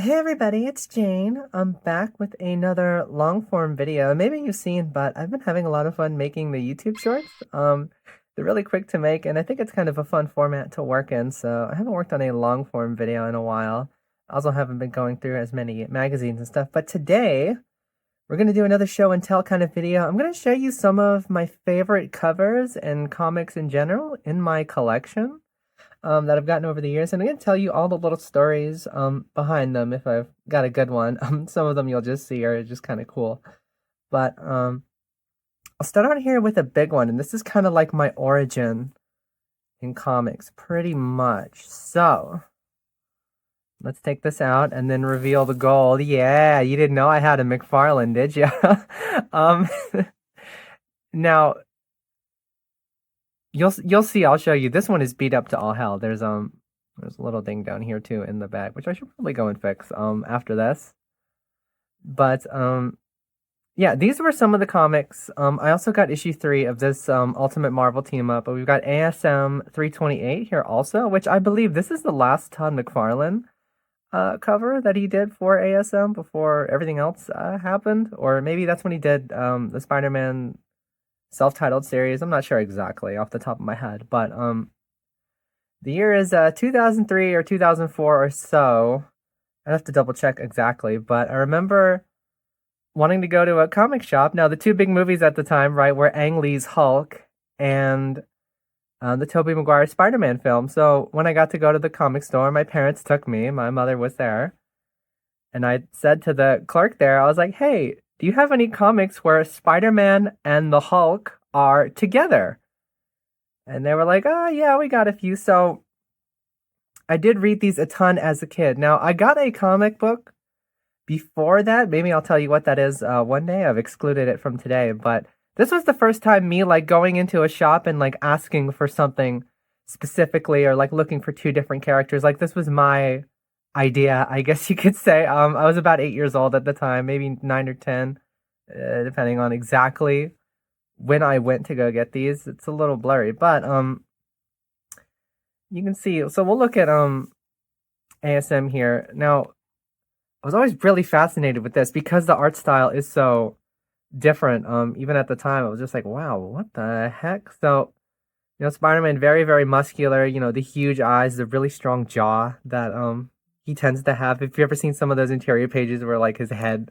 Hey everybody, it's Jane. I'm back with another long form video. Maybe you've seen, but I've been having a lot of fun making the YouTube shorts. They're really quick to make, and I think it's kind of a fun format to work in. So I haven't worked on a long form video in a while. I also haven't been going through as many magazines and stuff. But today we're gonna do another show and tell kind of video. I'm gonna show you some of my favorite covers and comics in general in my collection that I've gotten over the years, and I'm gonna tell you all the little stories behind them if I've got a good one. Some of them you'll just see are just kind of cool, but I'll start out here with a big one, and this is kind of like my origin in comics, pretty much. So let's take this out and then reveal the gold. Yeah, you didn't know I had a McFarlane, did you? um, now you'll see. I'll show you. This one is beat up to all hell. There's a little thing down here too in the back, which I should probably go and fix after this. But yeah, these were some of the comics. I also got issue 3 of this Ultimate Marvel team up, but we've got ASM 328 here also, which I believe this is the last Todd McFarlane cover that he did for ASM before everything else happened, or maybe that's when he did the Spider-Man self-titled series. I'm not sure exactly off the top of my head, but the year is 2003 or 2004 or so. I'd have to double check exactly, but I remember wanting to go to a comic shop. Now, the two big movies at the time, right, were Ang Lee's Hulk and the Tobey Maguire Spider-Man film. So when I got to go to the comic store, my parents took me. My mother was there. And I said to the clerk there, I was like, hey, do you have any comics where Spider-Man and the Hulk are together? And they were like, oh, yeah, we got a few. So I did read these a ton as a kid. Now, I got a comic book before that. Maybe I'll tell you what that is one day. I've excluded it from today. But this was the first time me, like, going into a shop and, like, asking for something specifically or, like, looking for two different characters. Like, this was my idea, I guess you could say. I was about 8 years old at the time, maybe 9 or 10, depending on exactly when I went to go get these. It's a little blurry, but you can see. So we'll look at ASM here. Now, I was always really fascinated with this because the art style is so different. Even at the time, I was just like, wow, what the heck? So, Spider-Man, very, very muscular, the huge eyes, the really strong jaw that he tends to have. If you've ever seen some of those interior pages where like his head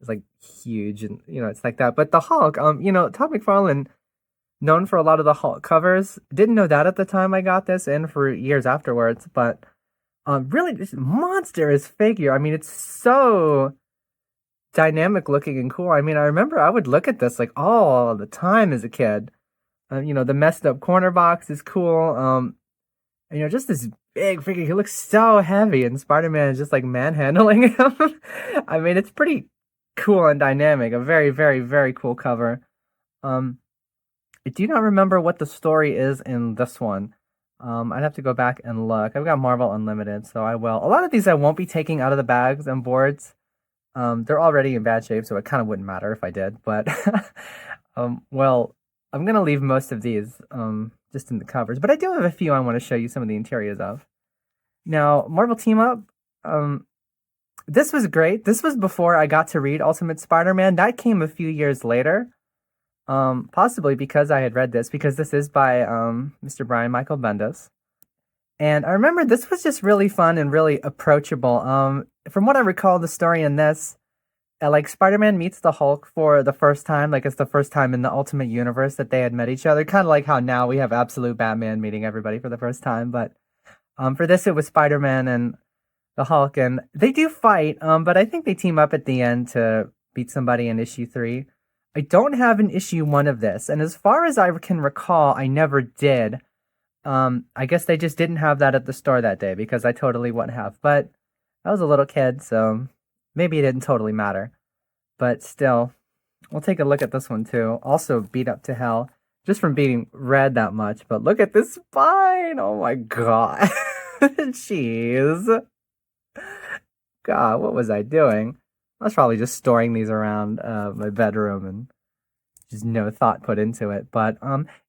is like huge and it's like that. But the Hulk, Todd McFarlane, known for a lot of the Hulk covers. Didn't know that at the time I got this and for years afterwards, but really this monstrous figure. I mean, it's so dynamic looking and cool. I mean, I remember I would look at this like all the time as a kid. The messed up corner box is cool. Just this big figure. He looks so heavy, and Spider-Man is just like manhandling him. I mean, it's pretty cool and dynamic. A very, very, very cool cover. I do not remember what the story is in this one. I'd have to go back and look. I've got Marvel Unlimited, so I will. A lot of these I won't be taking out of the bags and boards. They're already in bad shape, so it kind of wouldn't matter if I did. But, well, I'm going to leave most of these just in the covers. But I do have a few I want to show you some of the interiors of. Now, Marvel Team Up, this was great. This was before I got to read Ultimate Spider-Man. That came a few years later. Possibly because I had read this, because this is by Mr. Brian Michael Bendis. And I remember this was just really fun and really approachable. From what I recall, the story in this, like Spider-Man meets the Hulk for the first time, like it's the first time in the Ultimate Universe that they had met each other. Kind of like how now we have Absolute Batman meeting everybody for the first time. But for this, it was Spider-Man and the Hulk, and they do fight, but I think they team up at the end to beat somebody in issue 3. I don't have an issue 1 of this, and as far as I can recall, I never did. I guess they just didn't have that at the store that day, because I totally would have. But I was a little kid, so maybe it didn't totally matter. But still, we'll take a look at this one too. Also beat up to hell, just from being read that much. But look at this spine! Oh my god. Jeez. God, what was I doing? I was probably just storing these around my bedroom and just no thought put into it. But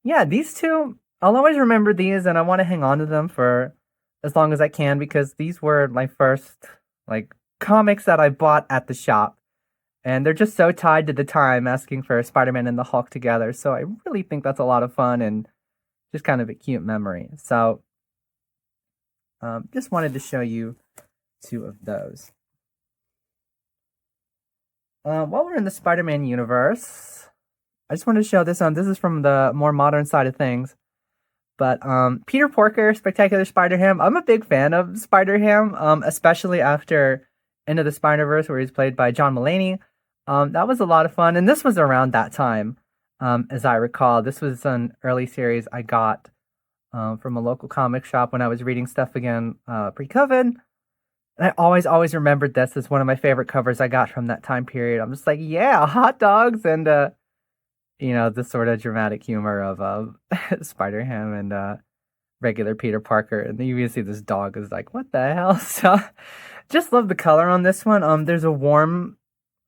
yeah, these two, I'll always remember these, and I want to hang on to them for as long as I can, because these were my first like comics that I bought at the shop. And they're just so tied to the time, asking for Spider-Man and the Hulk together. So I really think that's a lot of fun and just kind of a cute memory. So just wanted to show you two of those. While we're in the Spider-Man universe, I just wanted to show this. This is from the more modern side of things. But Peter Porker, Spectacular Spider-Ham. I'm a big fan of Spider-Ham, especially after Into the Spider-Verse, where he's played by John Mulaney. That was a lot of fun, and this was around that time, as I recall. This was an early series I got from a local comic shop when I was reading stuff again pre-COVID. And I always remembered this as one of my favorite covers I got from that time period. I'm just like, yeah, hot dogs and the sort of dramatic humor of Spider-Ham and regular Peter Parker. And then you even see this dog is like, what the hell? So just love the color on this one. There's a warm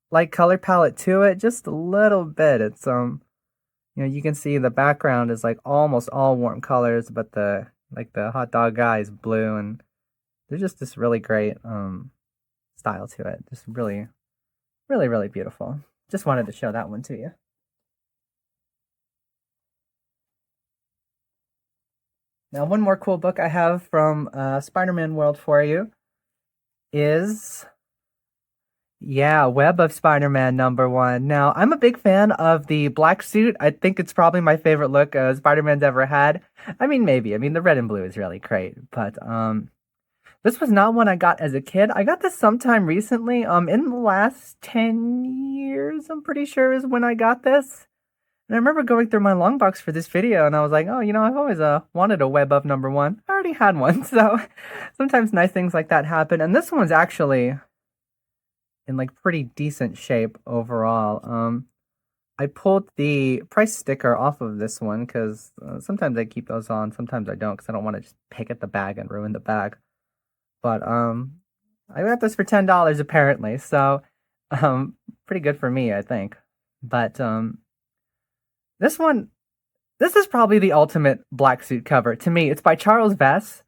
like color palette to it, just a little bit. It's you can see the background is like almost all warm colors, but the hot dog guy is blue, and there's just this really great style to it. Just really, really, really beautiful. Just wanted to show that one to you. Now, one more cool book I have from Spider-Man World for you is, Web of Spider-Man #1. Now, I'm a big fan of the black suit. I think it's probably my favorite look Spider-Man's ever had. I mean, maybe. I mean, the red and blue is really great, but this was not one I got as a kid. I got this sometime recently. In the last 10 years, I'm pretty sure is when I got this. And I remember going through my long box for this video, and I was like, oh, I've always wanted a Web of #1. I already had one, so sometimes nice things like that happen. And this one's actually in like pretty decent shape overall. I pulled the price sticker off of this one because sometimes I keep those on, sometimes I don't because I don't want to just pick at the bag and ruin the bag. But I got this for $10 apparently, so pretty good for me, I think. But this is probably the ultimate black suit cover to me. It's by Charles Vess.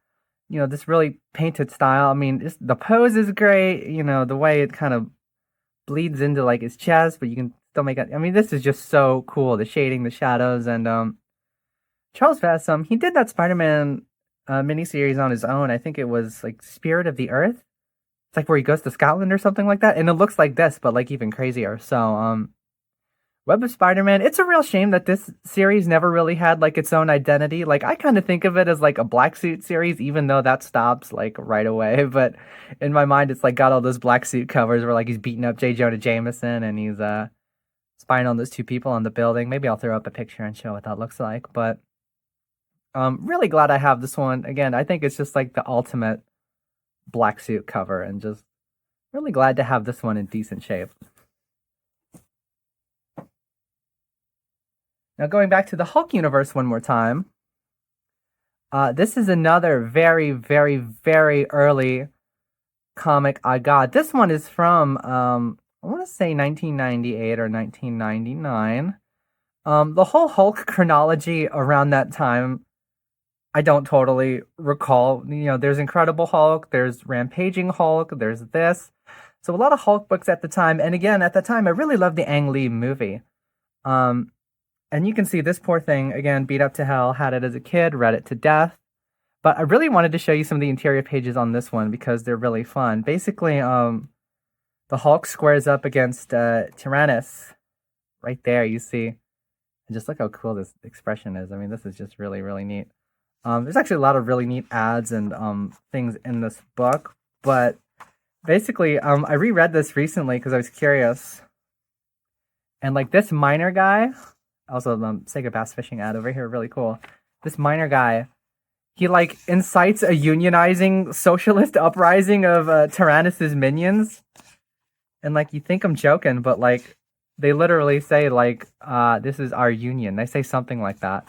This really painted style. I mean, the pose is great. The way it kind of bleeds into like his chest, but you can still make it. I mean, this is just so cool. The shading, the shadows, and Charles Vess. He did that Spider-Man miniseries on his own. I think it was like Spirit of the Earth. It's like where he goes to Scotland or something like that, and it looks like this, but like even crazier. So, Web of Spider-Man. It's a real shame that this series never really had like its own identity. Like I kind of think of it as like a black suit series, even though that stops like right away. But in my mind, it's like got all those black suit covers where like he's beating up J. Jonah Jameson and he's spying on those two people on the building. Maybe I'll throw up a picture and show what that looks like. But really glad I have this one. Again, I think it's just like the ultimate black suit cover, and just really glad to have this one in decent shape. Now, going back to the Hulk universe one more time, this is another very, very, very early comic I got. This one is from, I want to say 1998 or 1999. The whole Hulk chronology around that time, I don't totally recall. There's Incredible Hulk, there's Rampaging Hulk, there's this. So a lot of Hulk books at the time. And again, at the time, I really loved the Ang Lee movie. And you can see this poor thing, again, beat up to hell, had it as a kid, read it to death. But I really wanted to show you some of the interior pages on this one because they're really fun. Basically, the Hulk squares up against Tyrannus. Right there, you see. And just look how cool this expression is. I mean, this is just really, really neat. There's actually a lot of really neat ads and things in this book. But basically, I reread this recently because I was curious. And like this miner guy... Also, Sega Bass Fishing ad over here, really cool. This miner guy, he like incites a unionizing socialist uprising of Tyrannus's minions. And like, you think I'm joking, but like, they literally say like, this is our union. They say something like that.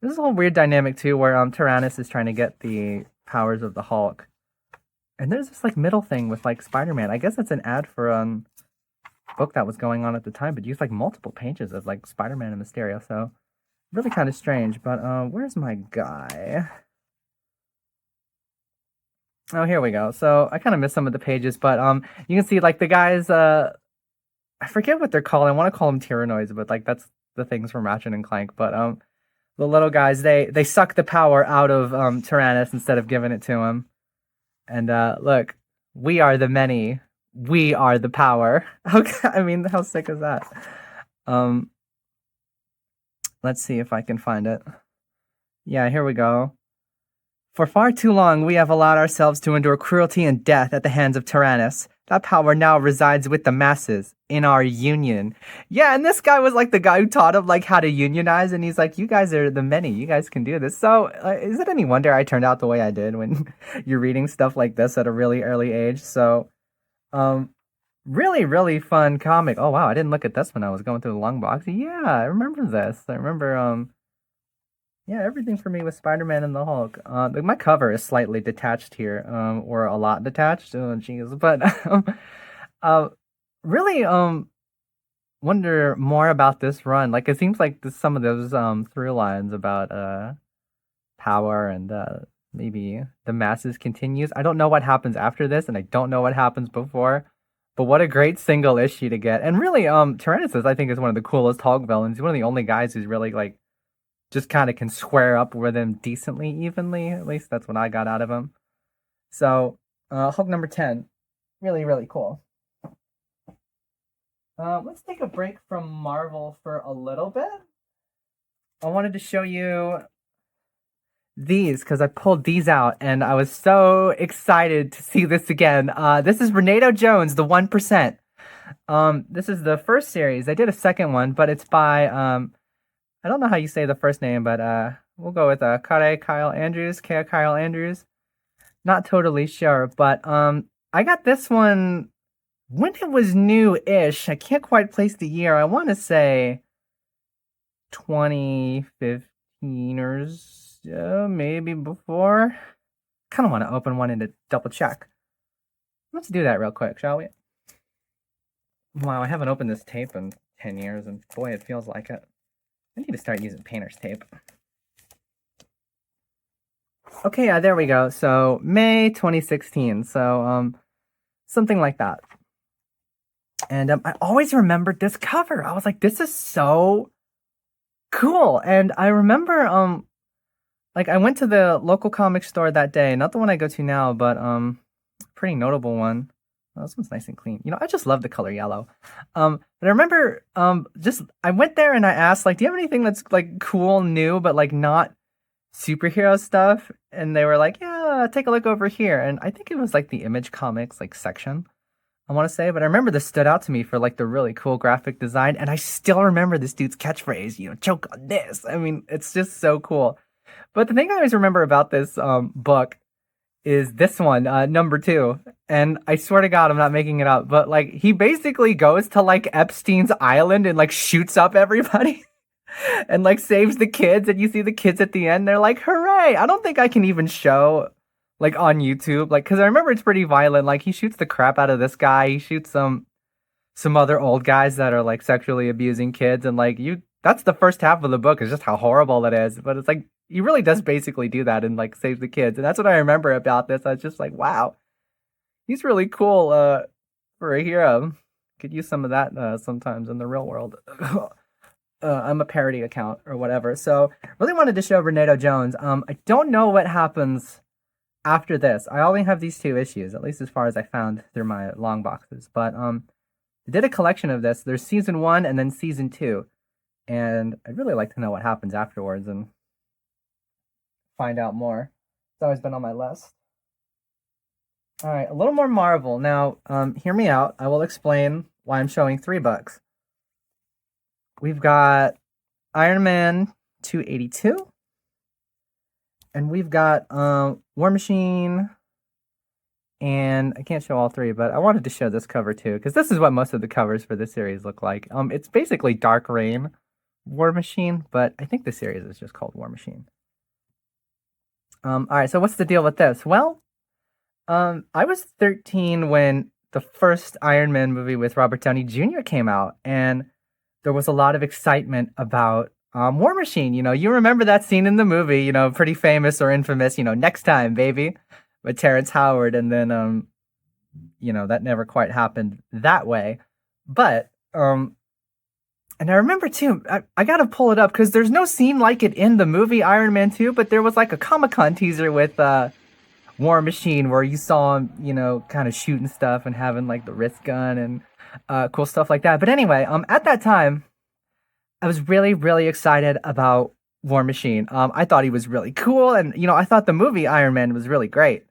This is a whole weird dynamic too, where Tyrannus is trying to get the powers of the Hulk. And there's this like middle thing with like Spider-Man. I guess it's an ad for book that was going on at the time, but used like multiple pages of like Spider-Man and Mysterio, so really kind of strange. But where's my guy? Oh, here we go. So I kind of missed some of the pages, but you can see like the guys. I forget what they're called. I want to call them Tyrannoids, but like that's the things from Ratchet and Clank. But the little guys they suck the power out of Tyrannus instead of giving it to him. And look, we are the many. We are the power. Okay, I mean, how sick is that? Um, let's see if I can find it. Yeah, here we go. For far too long, we have allowed ourselves to endure cruelty and death at the hands of Tyrannus. That power now resides with the masses, in our union. Yeah, and this guy was like the guy who taught him like how to unionize, and he's like, "You guys are the many. You guys can do this." So, is it any wonder I turned out the way I did when you're reading stuff like this at a really early age? So, um, really, really fun comic. Oh wow, I didn't look at this when I was going through the long box. Yeah, I remember this. I remember yeah, everything for me was Spider-Man and the Hulk. My cover is slightly detached here, or a lot detached. Oh, jeez, but uh, really, wonder more about this run. Like, it seems like some of those through lines about power and maybe the masses continues. I don't know what happens after this, and I don't know what happens before. But what a great single issue to get! And really, Tyrannus, I think, is one of the coolest Hulk villains. He's one of the only guys who's really like just kind of can square up with him decently, evenly. At least that's what I got out of him. So, Hulk number 10. Really, really cool. Let's take a break from Marvel for a little bit. I wanted to show you these because I pulled these out and I was so excited to see this again. This is Renato Jones, The 1%. This is the first series. I did a second one, but it's by I don't know how you say the first name, but we'll go with Kyle Andrews, Kyle Andrews. Not totally sure, but I got this one when it was new-ish. I can't quite place the year. I want to say 2015 or so, maybe before. Kind of want to open one and to double check. Let's do that real quick, shall we? Wow, I haven't opened this tape in 10 years, and boy, it feels like it. I need to start using painter's tape. Okay, yeah, there we go. So May 2016. So something like that. And I always remembered this cover. I was like, this is so cool. And I remember like I went to the local comic store that day, not the one I go to now, but pretty notable one. Oh, this one's nice and clean. You know, I just love the color yellow. But I remember just I went there and I asked, like, do you have anything that's like cool, new, but like not superhero stuff? And they were like, yeah, take a look over here. And I think it was like the Image Comics like section, I want to say, but I remember this stood out to me for like the really cool graphic design, and I still remember this dude's catchphrase, you know, choke on this. I mean, it's just so cool. But the thing I always remember about this book is this one, number 2. And I swear to God, I'm not making it up, but like he basically goes to like Epstein's island and like shoots up everybody and like saves the kids. And you see the kids at the end, they're like, hooray. I don't think I can even show like on YouTube, like, because I remember it's pretty violent. Like he shoots the crap out of this guy. He shoots some other old guys that are like sexually abusing kids, and like that's the first half of the book is just how horrible it is. But it's like he really does basically do that and like save the kids, and that's what I remember about this. I was just like, wow, he's really cool for a hero. Could use some of that sometimes in the real world. I'm a parody account or whatever. So really wanted to show Renato Jones. I don't know what happens after this. I only have these 2 issues, at least as far as I found through my long boxes. But I did a collection of this. There's season 1 and then season 2. And I'd really like to know what happens afterwards and find out more. It's always been on my list. All right, a little more Marvel. Now, hear me out. I will explain why I'm showing 3 books. We've got Iron Man 282. And we've got War Machine, and I can't show all 3, but I wanted to show this cover too, because this is what most of the covers for this series look like. It's basically Dark Reign War Machine, but I think the series is just called War Machine. All right, so what's the deal with this? Well, I was 13 when the first Iron Man movie with Robert Downey Jr. came out, and there was a lot of excitement about War Machine. You know, you remember that scene in the movie, you know, pretty famous or infamous, you know, next time, baby. with Terrence Howard, and then that never quite happened that way. But and I remember too, I gotta pull it up because there's no scene like it in the movie Iron Man 2, but there was like a Comic-Con teaser with War Machine where you saw him, kind of shooting stuff and having like the wrist gun and cool stuff like that. But anyway, at that time, I was really, really excited about War Machine. I thought he was really cool, and I thought the movie Iron Man was really great.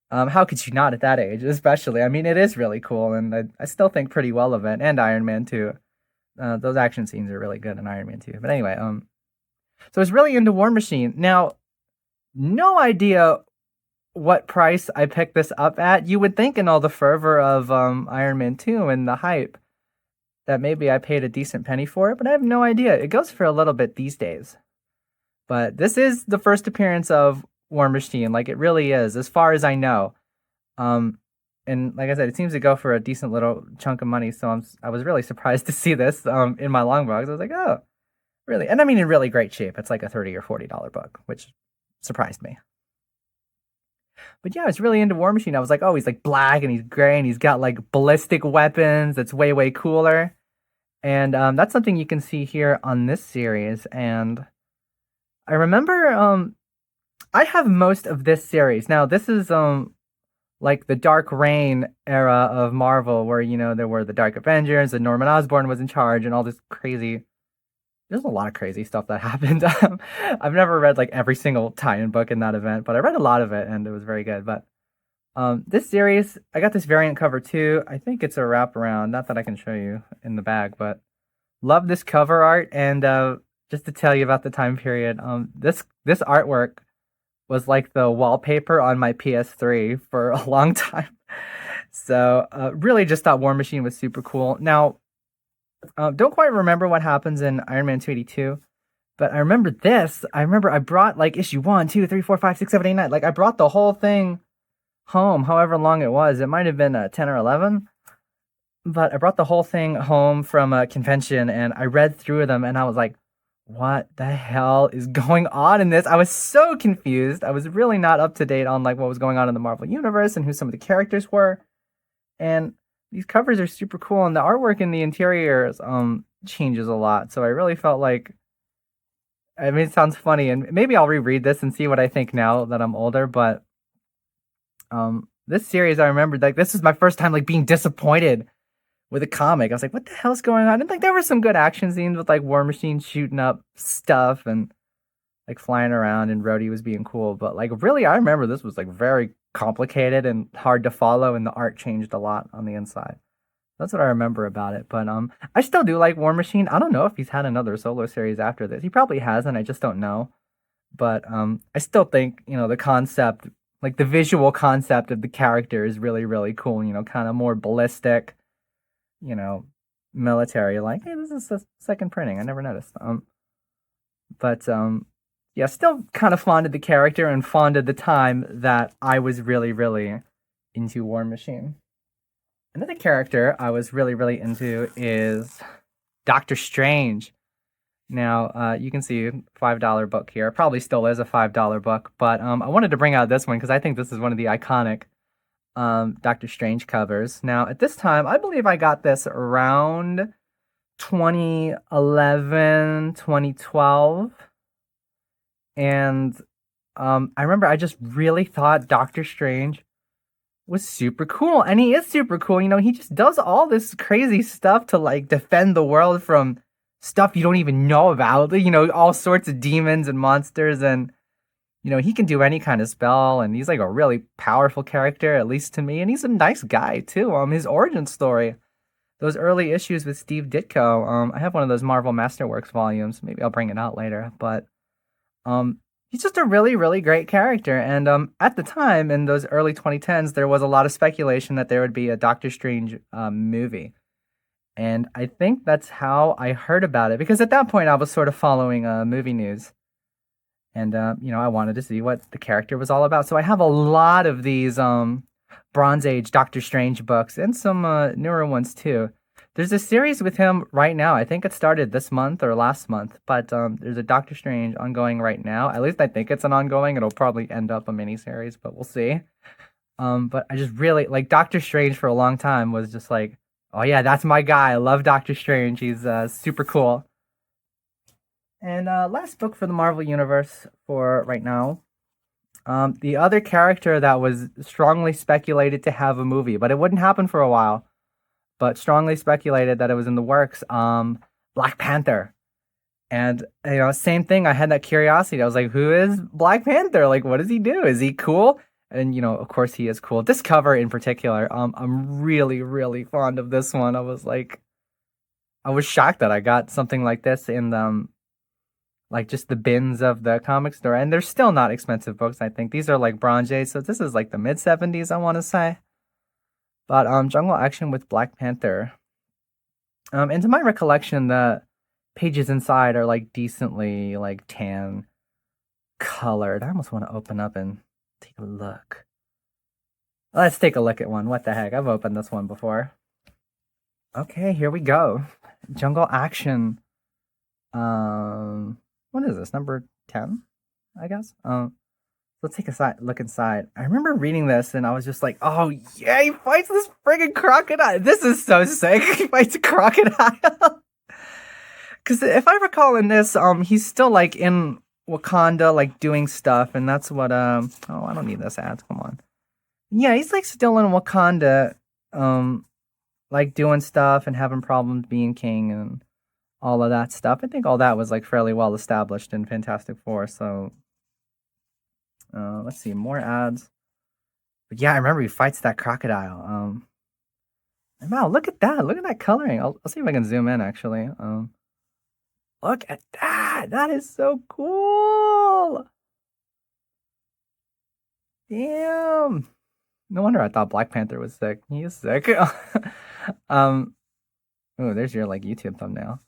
How could you not at that age, especially? I mean, it is really cool, and I still think pretty well of it, and Iron Man 2. Those action scenes are really good in Iron Man 2. But anyway, so I was really into War Machine. Now, no idea what price I picked this up at. You would think in all the fervor of Iron Man 2 and the hype that maybe I paid a decent penny for it, but I have no idea. It goes for a little bit these days. But this is the first appearance of War Machine. Like, it really is, as far as I know. And like I said, it seems to go for a decent little chunk of money, so I was really surprised to see this in my long box. I was like, oh, really? And I mean, in really great shape. It's like a $30 or $40 book, which surprised me. But yeah, I was really into War Machine. I was like, oh, he's like black and he's gray and he's got like ballistic weapons. That's way, way cooler. And that's something you can see here on this series. And I remember I have most of this series. Now, this is like the Dark Reign era of Marvel, where, there were the Dark Avengers and Norman Osborn was in charge and all this crazy. There's a lot of crazy stuff that happened. I've never read like every single tie-in book in that event, but I read a lot of it and it was very good. But this series, I got this variant cover too. I think it's a wraparound. Not that I can show you in the bag, but love this cover art. And just to tell you about the time period, this artwork was like the wallpaper on my PS3 for a long time. So really just thought War Machine was super cool. Now, don't quite remember what happens in Iron Man 282, but I remember this. I remember I brought like issue 1, 2, 3, 4, 5, 6, 7, 8, 9. Like I brought the whole thing home, however long it was. It might have been 10 or 11, but I brought the whole thing home from a convention and I read through them and I was like, what the hell is going on in this? I was so confused. I was really not up to date on like what was going on in the Marvel universe and who some of the characters were. And these covers are super cool, and the artwork in the interiors changes a lot. So I really felt like, I mean, it sounds funny, and maybe I'll reread this and see what I think now that I'm older. But this series, I remember like this is my first time like being disappointed with a comic. I was like, what the hell's going on? And like there were some good action scenes with like War Machine shooting up stuff and like flying around, and Rhodey was being cool. But like really, I remember this was like very complicated and hard to follow, and the art changed a lot on the inside. That's what I remember about it. But I still do like War Machine. I don't know if he's had another solo series after this. He probably hasn't. I just don't know. But I still think the concept, like the visual concept of the character, is really, really cool. Kind of more ballistic, military. Like, hey, this is a second printing. I never noticed. But yeah, still kind of fond of the character and fond of the time that I was really, really into War Machine. Another character I was really, really into is Doctor Strange. Now, you can see $5 book here. It probably still is a $5 book, but I wanted to bring out this one because I think this is one of the iconic Doctor Strange covers. Now, at this time, I believe I got this around 2011, 2012. And I remember I just really thought Doctor Strange was super cool. And he is super cool. He just does all this crazy stuff to like defend the world from stuff you don't even know about. All sorts of demons and monsters. And, he can do any kind of spell. And he's like a really powerful character, at least to me. And he's a nice guy, too. His origin story, those early issues with Steve Ditko. I have one of those Marvel Masterworks volumes. Maybe I'll bring it out later. But he's just a really, really great character. And at the time, in those early 2010s, there was a lot of speculation that there would be a Doctor Strange movie. And I think that's how I heard about it. Because at that point, I was sort of following movie news. And, I wanted to see what the character was all about. So I have a lot of these Bronze Age Doctor Strange books and some newer ones, too. There's a series with him right now. I think it started this month or last month, but there's a Doctor Strange ongoing right now. At least I think it's an ongoing. It'll probably end up a miniseries, but we'll see. But I just really like Doctor Strange for a long time was just like, oh yeah, that's my guy. I love Doctor Strange. He's super cool. And last book for the Marvel Universe for right now. The other character that was strongly speculated to have a movie, but it wouldn't happen for a while. But strongly speculated that it was in the works. Black Panther. And same thing. I had that curiosity. I was like, "Who is Black Panther? Like, what does he do? Is he cool?" And of course, he is cool. This cover in particular, I'm really, really fond of this one. I was shocked that I got something like this in like just the bins of the comic store, and they're still not expensive books. I think these are like Bronze Age, so this is like the mid 70s, I want to say. But Jungle Action with Black Panther. And to my recollection, the pages inside are like decently like tan colored. I almost want to open up and take a look. Let's take a look at one. What the heck? I've opened this one before. Okay, here we go. Jungle Action. What is this? Number 10, I guess. Let's take a look inside. I remember reading this and I was just like, oh yeah, he fights this friggin' crocodile. This is so sick. He fights a crocodile. Because if I recall in this, he's still like in Wakanda, like doing stuff, and that's what oh, I don't need this ads, come on. Yeah, he's like still in Wakanda, like doing stuff and having problems being king and all of that stuff. I think all that was like fairly well established in Fantastic Four, so let's see, more ads. But yeah, I remember he fights that crocodile. Wow, look at that. Look at that coloring. I'll see if I can zoom in actually. Look at that. That is so cool. Damn. No wonder I thought Black Panther was sick. He is sick. Oh, there's your like YouTube thumbnail.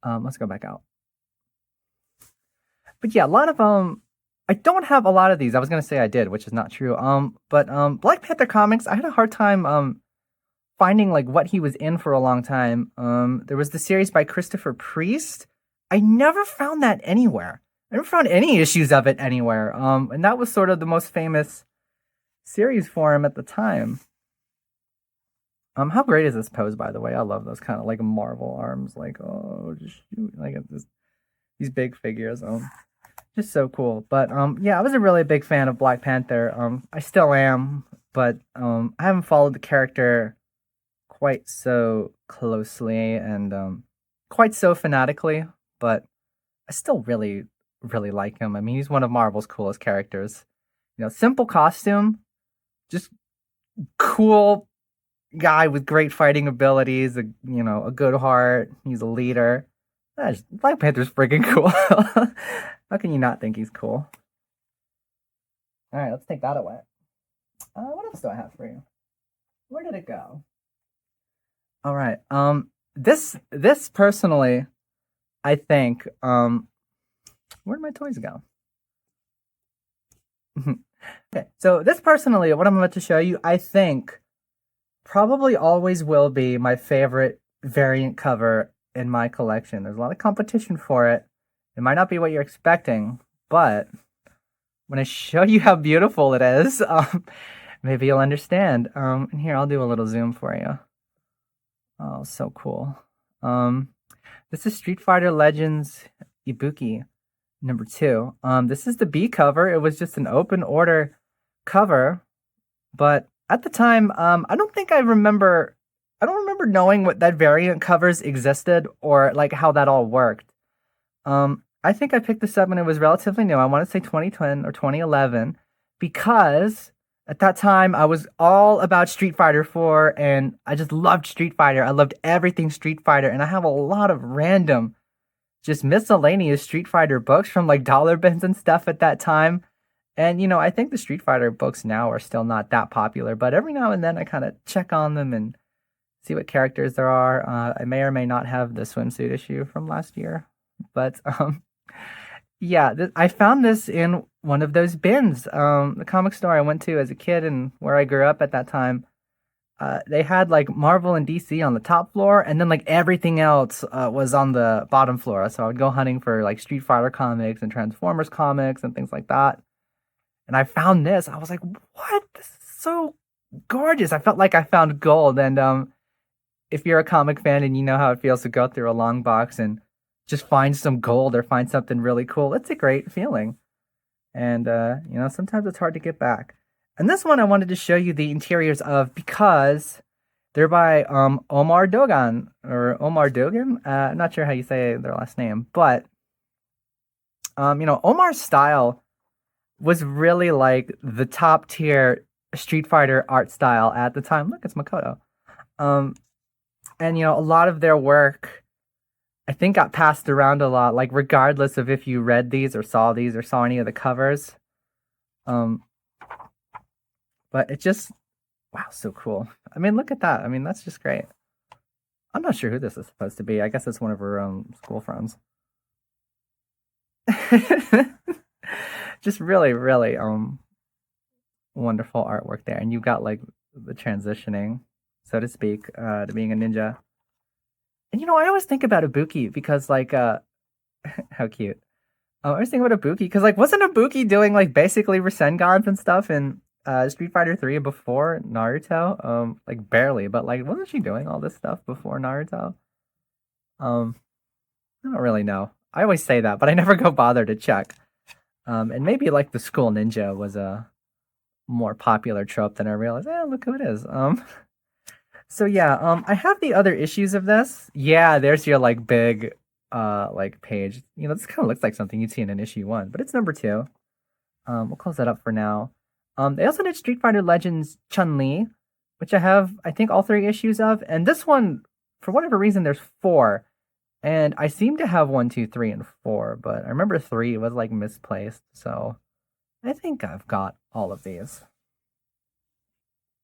Let's go back out. But yeah, a lot of I don't have a lot of these. I was gonna say I did, which is not true. But Black Panther comics, I had a hard time finding like what he was in for a long time. There was the series by Christopher Priest. I never found that anywhere. I never found any issues of it anywhere. And that was sort of the most famous series for him at the time. How great is this pose, by the way? I love those kind of like Marvel arms, like oh, just shoot, like these big figures. Just so cool. But yeah, I was a really big fan of Black Panther. I still am, but I haven't followed the character quite so closely and quite so fanatically. But I still really, really like him. I mean, he's one of Marvel's coolest characters. Simple costume, just cool guy with great fighting abilities. A good heart. He's a leader. Black Panther's freaking cool. How can you not think he's cool? All right, let's take that away. What else do I have for you? Where did it go? All right. This personally, I think. Where'd my toys go? Okay, so this personally, what I'm about to show you, I think, probably always will be my favorite variant cover in my collection. There's a lot of competition for it. It might not be what you're expecting, but when I show you how beautiful it is, maybe you'll understand. And here, I'll do a little zoom for you. Oh, so cool. This is Street Fighter Legends Ibuki number 2. This is the B cover. It was just an open order cover, but at the time, I don't remember knowing what that variant covers existed or like how that all worked. I think I picked this up when it was relatively new. I want to say 2010 or 2011 because at that time I was all about Street Fighter 4 and I just loved Street Fighter. I loved everything Street Fighter, and I have a lot of random just miscellaneous Street Fighter books from like dollar bins and stuff at that time. And I think the Street Fighter books now are still not that popular, but every now and then I kind of check on them and see what characters there are. I may or may not have the swimsuit issue from last year, but yeah, I found this in one of those bins, the comic store I went to as a kid and where I grew up at that time. they had like Marvel and DC on the top floor, and then like everything else was on the bottom floor. So I would go hunting for like Street Fighter comics and Transformers comics and things like that. And I found this. I was like, "What? This is so gorgeous!" I felt like I found gold. And if you're a comic fan and you know how it feels to go through a long box and just find some gold or find something really cool, it's a great feeling. And sometimes it's hard to get back. And this one I wanted to show you the interiors of because they're by Omar Dogan or Omar Dogan. Not sure how you say their last name, but Omar's style was really like the top tier Street Fighter art style at the time. Look, it's Makoto. And a lot of their work I think got passed around a lot, like regardless of if you read these or saw any of the covers. But it just, wow, so cool. I mean, look at that. I mean, that's just great. I'm not sure who this is supposed to be. I guess it's one of her school friends. Just really, really wonderful artwork there. And you've got like the transitioning, so to speak, to being a ninja. And I always think about Ibuki because like how cute. I always think about Ibuki because like wasn't Ibuki doing like basically Rasengans and stuff in Street Fighter 3 before Naruto? Like barely, but like wasn't she doing all this stuff before Naruto? I don't really know. I always say that, but I never go bother to check. And maybe like the school ninja was a more popular trope than I realized. Look who it is. So yeah, I have the other issues of this. Yeah, there's your like big like page. This kind of looks like something you'd see in an issue 1, but it's number 2. We'll close that up for now. They also did Street Fighter Legends Chun-Li, which I have, I think, all 3 issues of. And this one, for whatever reason, there's 4. And I seem to have 1, 2, 3, and 4, but I remember 3 was like misplaced. So I think I've got all of these.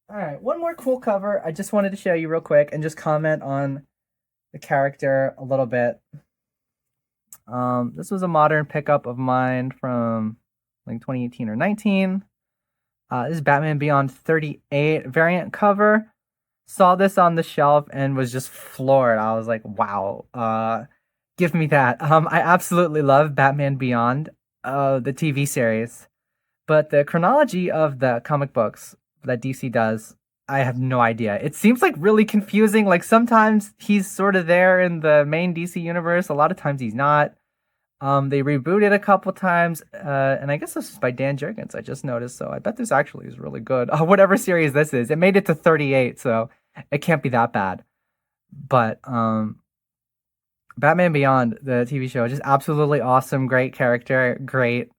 All right, one more cool cover I just wanted to show you real quick and just comment on the character a little bit. This was a modern pickup of mine from like 2018 or 19. This is Batman Beyond 38 variant cover. Saw this on the shelf and was just floored. I was like, wow, give me that. I absolutely love Batman Beyond, the TV series. But the chronology of the comic books that DC does, I have no idea. It seems like really confusing. Like sometimes he's sort of there in the main DC universe. A lot of times he's not. They rebooted a couple times, and I guess this is by Dan Jurgens. I just noticed, so I bet this actually is really good. Whatever series this is, it made it to 38, so it can't be that bad. But Batman Beyond, the TV show, just absolutely awesome. Great character, great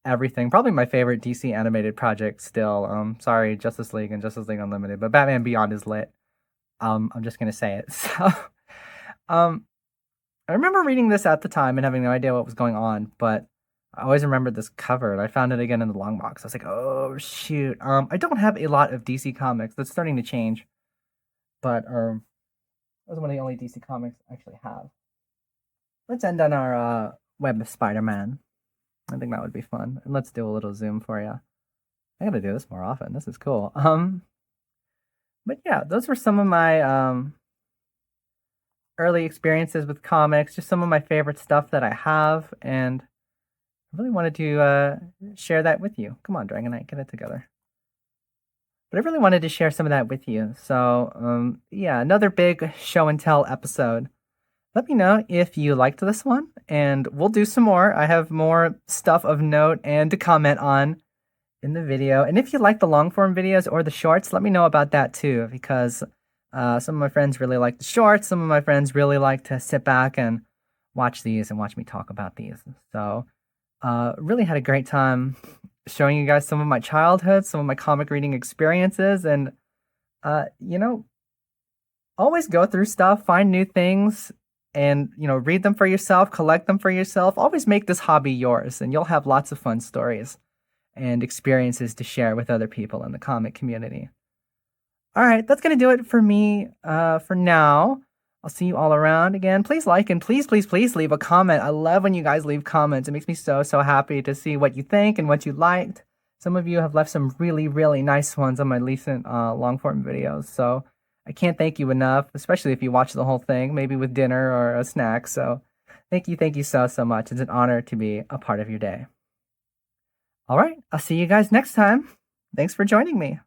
everything. Probably my favorite DC animated project still. Sorry, Justice League and Justice League Unlimited, but Batman Beyond is lit. I'm just gonna say it. So, I remember reading this at the time and having no idea what was going on, but I always remembered this cover, and I found it again in the long box. I was like, oh shoot. I don't have a lot of DC comics. That's starting to change, but those are one of the only DC comics I actually have. Let's end on our Web of Spider-Man. I think that would be fun. And let's do a little zoom for you. I gotta do this more often. This is cool. But yeah, those were some of my early experiences with comics, just some of my favorite stuff that I have, and I really wanted to share that with you. Come on, Dragon Knight, get it together. But I really wanted to share some of that with you. So, yeah, another big show and tell episode. Let me know if you liked this one, and we'll do some more. I have more stuff of note and to comment on in the video. And if you like the long form videos or the shorts, let me know about that too, because some of my friends really like the shorts. Some of my friends really like to sit back and watch these and watch me talk about these. So, really had a great time showing you guys some of my childhood, some of my comic reading experiences, and, always go through stuff, find new things, and, read them for yourself, collect them for yourself. Always make this hobby yours, and you'll have lots of fun stories and experiences to share with other people in the comic community. All right, that's going to do it for me for now. I'll see you all around again. Please like and please leave a comment. I love when you guys leave comments. It makes me so happy to see what you think and what you liked. Some of you have left some really, really nice ones on my recent long form videos. So I can't thank you enough, especially if you watch the whole thing, maybe with dinner or a snack. So thank you so, so much. It's an honor to be a part of your day. All right, I'll see you guys next time. Thanks for joining me.